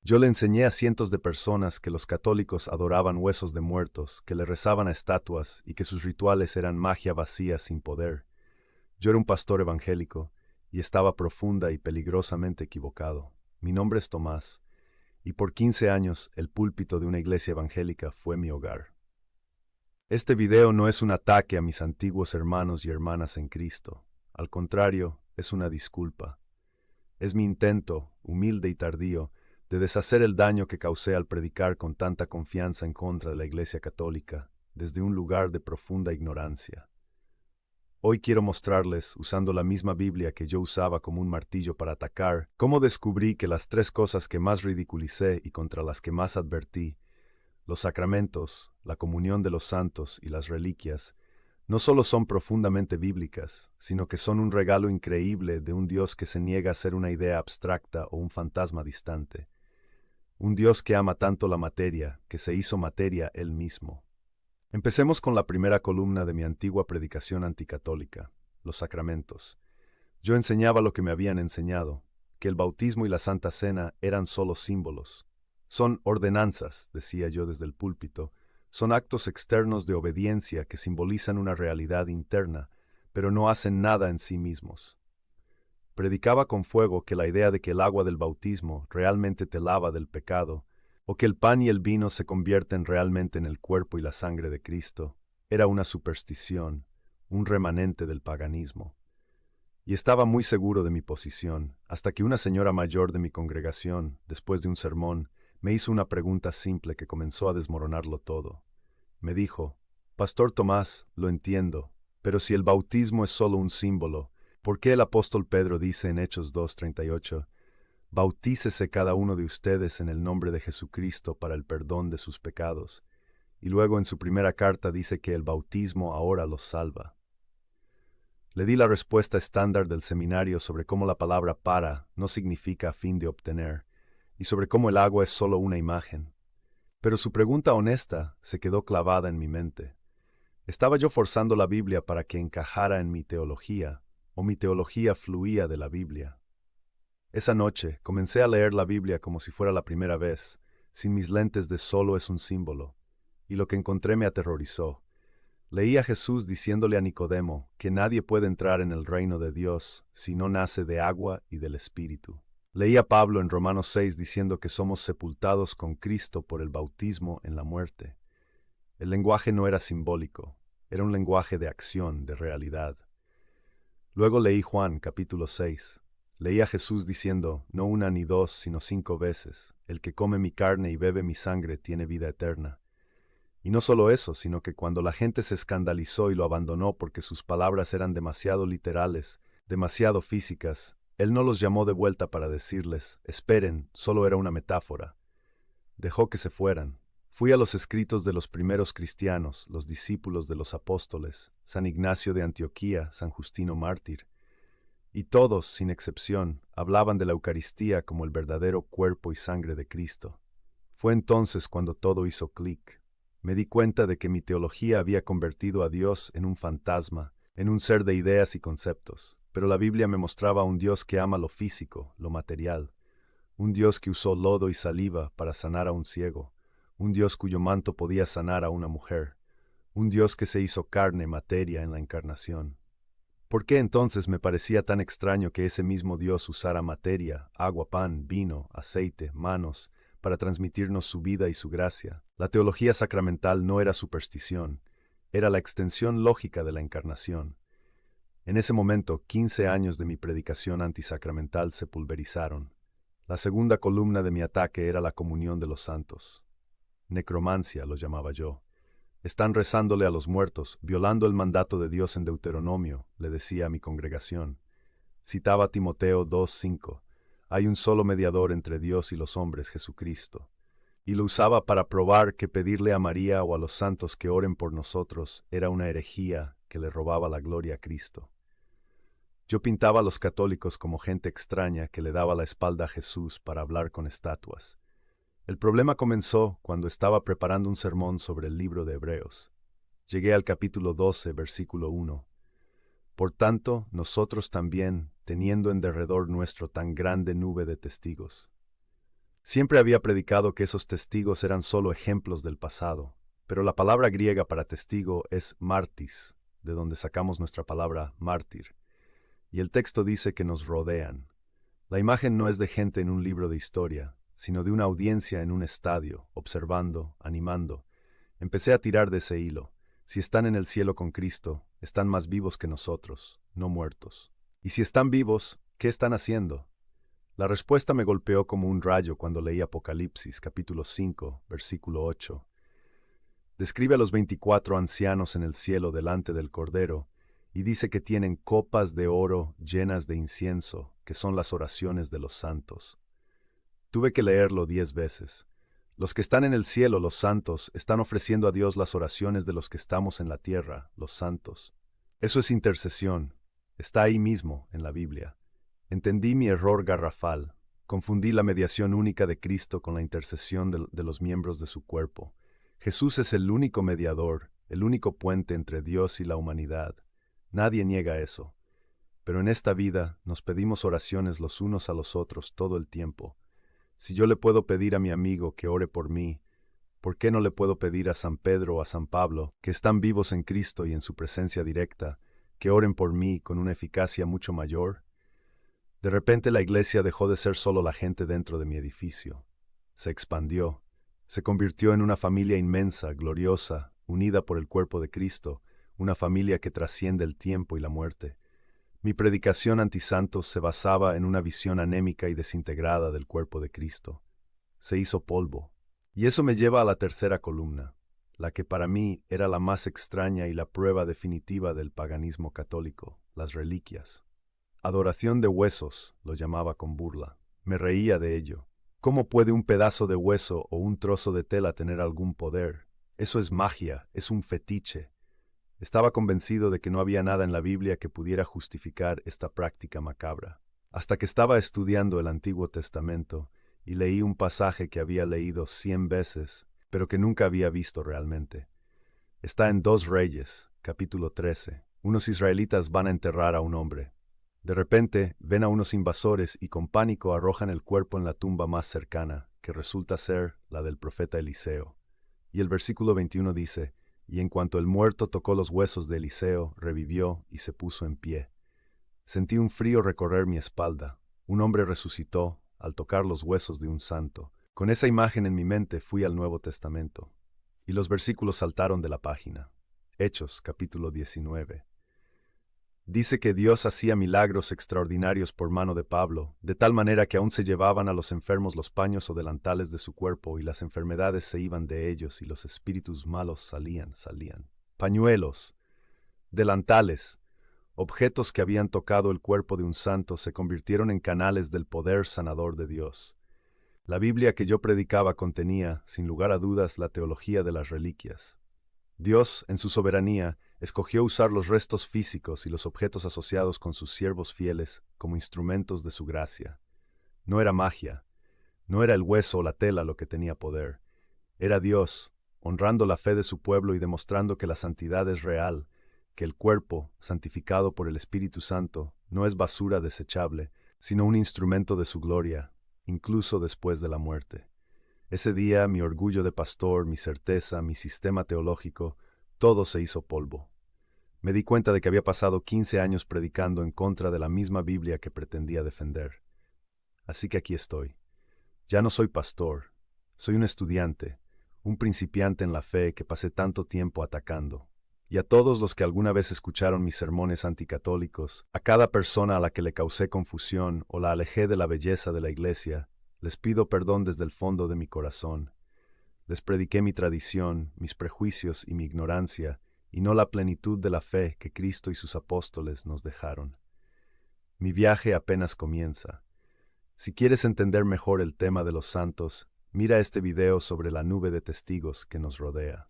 Yo le enseñé a cientos de personas que los católicos adoraban huesos de muertos, que le rezaban a estatuas y que sus rituales eran magia vacía sin poder. Yo era un pastor evangélico y estaba profunda y peligrosamente equivocado. Mi nombre es Tomás, y por 15 años el púlpito de una iglesia evangélica fue mi hogar. Este video no es un ataque a mis antiguos hermanos y hermanas en Cristo. Al contrario, es una disculpa. Es mi intento, humilde y tardío, de deshacer el daño que causé al predicar con tanta confianza en contra de la Iglesia Católica, desde un lugar de profunda ignorancia. Hoy quiero mostrarles, usando la misma Biblia que yo usaba como un martillo para atacar, cómo descubrí que las tres cosas que más ridiculicé y contra las que más advertí, los sacramentos, la comunión de los santos y las reliquias, no solo son profundamente bíblicas, sino que son un regalo increíble de un Dios que se niega a ser una idea abstracta o un fantasma distante. Un Dios que ama tanto la materia, que se hizo materia Él mismo. Empecemos con la primera columna de mi antigua predicación anticatólica, los sacramentos. Yo enseñaba lo que me habían enseñado, que el bautismo y la Santa Cena eran solo símbolos. Son ordenanzas, decía yo desde el púlpito, son actos externos de obediencia que simbolizan una realidad interna, pero no hacen nada en sí mismos. Predicaba con fuego que la idea de que el agua del bautismo realmente te lava del pecado, o que el pan y el vino se convierten realmente en el cuerpo y la sangre de Cristo, era una superstición, un remanente del paganismo. Y estaba muy seguro de mi posición, hasta que una señora mayor de mi congregación, después de un sermón, me hizo una pregunta simple que comenzó a desmoronarlo todo. Me dijo: Pastor Tomás, lo entiendo, pero si el bautismo es solo un símbolo, ¿por qué el apóstol Pedro dice en Hechos 2:38, bautícese cada uno de ustedes en el nombre de Jesucristo para el perdón de sus pecados? Y luego en su primera carta dice que el bautismo ahora los salva. Le di la respuesta estándar del seminario sobre cómo la palabra para no significa a fin de obtener, y sobre cómo el agua es solo una imagen. Pero su pregunta honesta se quedó clavada en mi mente. ¿Estaba yo forzando la Biblia para que encajara en mi teología, o mi teología fluía de la Biblia? Esa noche comencé a leer la Biblia como si fuera la primera vez, sin mis lentes de solo es un símbolo, y lo que encontré me aterrorizó. Leí a Jesús diciéndole a Nicodemo que nadie puede entrar en el reino de Dios si no nace de agua y del Espíritu. Leí a Pablo en Romanos 6 diciendo que somos sepultados con Cristo por el bautismo en la muerte. El lenguaje no era simbólico, era un lenguaje de acción, de realidad. Luego leí Juan capítulo 6. Leí a Jesús diciendo, no una ni dos, sino 5 veces, el que come mi carne y bebe mi sangre tiene vida eterna. Y no solo eso, sino que cuando la gente se escandalizó y lo abandonó porque sus palabras eran demasiado literales, demasiado físicas, él no los llamó de vuelta para decirles, esperen, solo era una metáfora. Dejó que se fueran. Fui a los escritos de los primeros cristianos, los discípulos de los apóstoles, San Ignacio de Antioquía, San Justino mártir, y todos, sin excepción, hablaban de la Eucaristía como el verdadero cuerpo y sangre de Cristo. Fue entonces cuando todo hizo clic. Me di cuenta de que mi teología había convertido a Dios en un fantasma, en un ser de ideas y conceptos, pero la Biblia me mostraba a un Dios que ama lo físico, lo material, un Dios que usó lodo y saliva para sanar a un ciego, un Dios cuyo manto podía sanar a una mujer, un Dios que se hizo carne, materia en la encarnación. ¿Por qué entonces me parecía tan extraño que ese mismo Dios usara materia, agua, pan, vino, aceite, manos, para transmitirnos su vida y su gracia? La teología sacramental no era superstición, era la extensión lógica de la encarnación. En ese momento, 15 años de mi predicación antisacramental se pulverizaron. La segunda columna de mi ataque era la comunión de los santos. Necromancia lo llamaba yo. Están rezándole a los muertos, violando el mandato de Dios en Deuteronomio, le decía a mi congregación. Citaba Timoteo 2:5. Hay un solo mediador entre Dios y los hombres, Jesucristo. Y lo usaba para probar que pedirle a María o a los santos que oren por nosotros era una herejía que le robaba la gloria a Cristo. Yo pintaba a los católicos como gente extraña que le daba la espalda a Jesús para hablar con estatuas. El problema comenzó cuando estaba preparando un sermón sobre el libro de Hebreos. Llegué al capítulo 12, versículo 1. Por tanto, nosotros también, teniendo en derredor nuestro tan grande nube de testigos. Siempre había predicado que esos testigos eran solo ejemplos del pasado, pero la palabra griega para testigo es martis, de donde sacamos nuestra palabra mártir, y el texto dice que nos rodean. La imagen no es de gente en un libro de historia, sino de una audiencia en un estadio, observando, animando. Empecé a tirar de ese hilo. Si están en el cielo con Cristo, están más vivos que nosotros, no muertos. Y si están vivos, ¿qué están haciendo? La respuesta me golpeó como un rayo cuando leí Apocalipsis, capítulo 5, versículo 8. Describe a los 24 ancianos en el cielo delante del Cordero, y dice que tienen copas de oro llenas de incienso, que son las oraciones de los santos. Tuve que leerlo 10 veces. Los que están en el cielo, los santos, están ofreciendo a Dios las oraciones de los que estamos en la tierra, los santos. Eso es intercesión. Está ahí mismo, en la Biblia. Entendí mi error garrafal. Confundí la mediación única de Cristo con la intercesión de los miembros de su cuerpo. Jesús es el único mediador, el único puente entre Dios y la humanidad. Nadie niega eso. Pero en esta vida nos pedimos oraciones los unos a los otros todo el tiempo. Si yo le puedo pedir a mi amigo que ore por mí, ¿por qué no le puedo pedir a San Pedro o a San Pablo, que están vivos en Cristo y en su presencia directa, que oren por mí con una eficacia mucho mayor? De repente la iglesia dejó de ser solo la gente dentro de mi edificio. Se expandió. Se convirtió en una familia inmensa, gloriosa, unida por el cuerpo de Cristo, una familia que trasciende el tiempo y la muerte. Mi predicación antisantos se basaba en una visión anémica y desintegrada del cuerpo de Cristo. Se hizo polvo. Y eso me lleva a la tercera columna, la que para mí era la más extraña y la prueba definitiva del paganismo católico, las reliquias. Adoración de huesos, lo llamaba con burla. Me reía de ello. ¿Cómo puede un pedazo de hueso o un trozo de tela tener algún poder? Eso es magia, es un fetiche. Estaba convencido de que no había nada en la Biblia que pudiera justificar esta práctica macabra. Hasta que estaba estudiando el Antiguo Testamento y leí un pasaje que había leído 100 veces, pero que nunca había visto realmente. Está en 2 Reyes, capítulo 13. Unos israelitas van a enterrar a un hombre. De repente, ven a unos invasores y con pánico arrojan el cuerpo en la tumba más cercana, que resulta ser la del profeta Eliseo. Y el versículo 21 dice, y en cuanto el muerto tocó los huesos de Eliseo, revivió y se puso en pie. Sentí un frío recorrer mi espalda. Un hombre resucitó al tocar los huesos de un santo. Con esa imagen en mi mente fui al Nuevo Testamento. Y los versículos saltaron de la página. Hechos, capítulo 19. Dice que Dios hacía milagros extraordinarios por mano de Pablo, de tal manera que aún se llevaban a los enfermos los paños o delantales de su cuerpo y las enfermedades se iban de ellos y los espíritus malos salían. Pañuelos, delantales, objetos que habían tocado el cuerpo de un santo se convirtieron en canales del poder sanador de Dios. La Biblia que yo predicaba contenía, sin lugar a dudas, la teología de las reliquias. Dios, en su soberanía, escogió usar los restos físicos y los objetos asociados con sus siervos fieles como instrumentos de su gracia. No era magia, no era el hueso o la tela lo que tenía poder. Era Dios, honrando la fe de su pueblo y demostrando que la santidad es real, que el cuerpo, santificado por el Espíritu Santo, no es basura desechable, sino un instrumento de su gloria, incluso después de la muerte. Ese día mi orgullo de pastor, mi certeza, mi sistema teológico, todo se hizo polvo. Me di cuenta de que había pasado 15 años predicando en contra de la misma Biblia que pretendía defender. Así que aquí estoy. Ya no soy pastor, soy un estudiante, un principiante en la fe que pasé tanto tiempo atacando. Y a todos los que alguna vez escucharon mis sermones anticatólicos, a cada persona a la que le causé confusión o la alejé de la belleza de la iglesia, les pido perdón desde el fondo de mi corazón. Les prediqué mi tradición, mis prejuicios y mi ignorancia, y no la plenitud de la fe que Cristo y sus apóstoles nos dejaron. Mi viaje apenas comienza. Si quieres entender mejor el tema de los santos, mira este video sobre la nube de testigos que nos rodea.